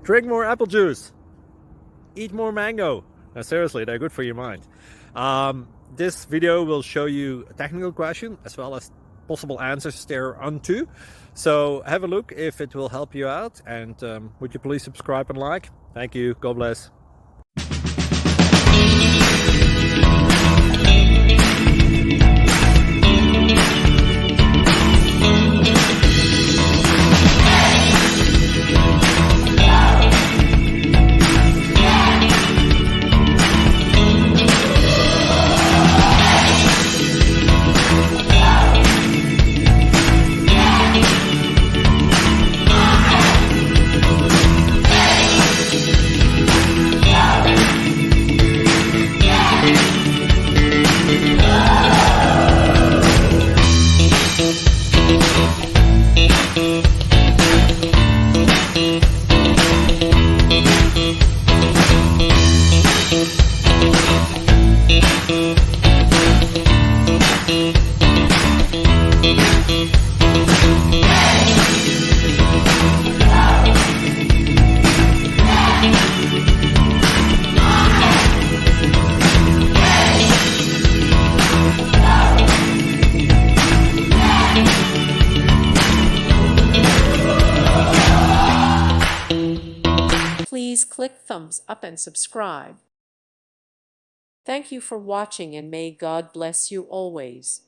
Drink more apple juice. Eat more mango. Now, seriously, they're good for your mind. This video will show you a technical question as well as possible answers thereunto. So have a look if it will help you out, and would you please subscribe and like? Thank you. God bless. Please click thumbs up and subscribe. Thank you for watching, and may God bless you always.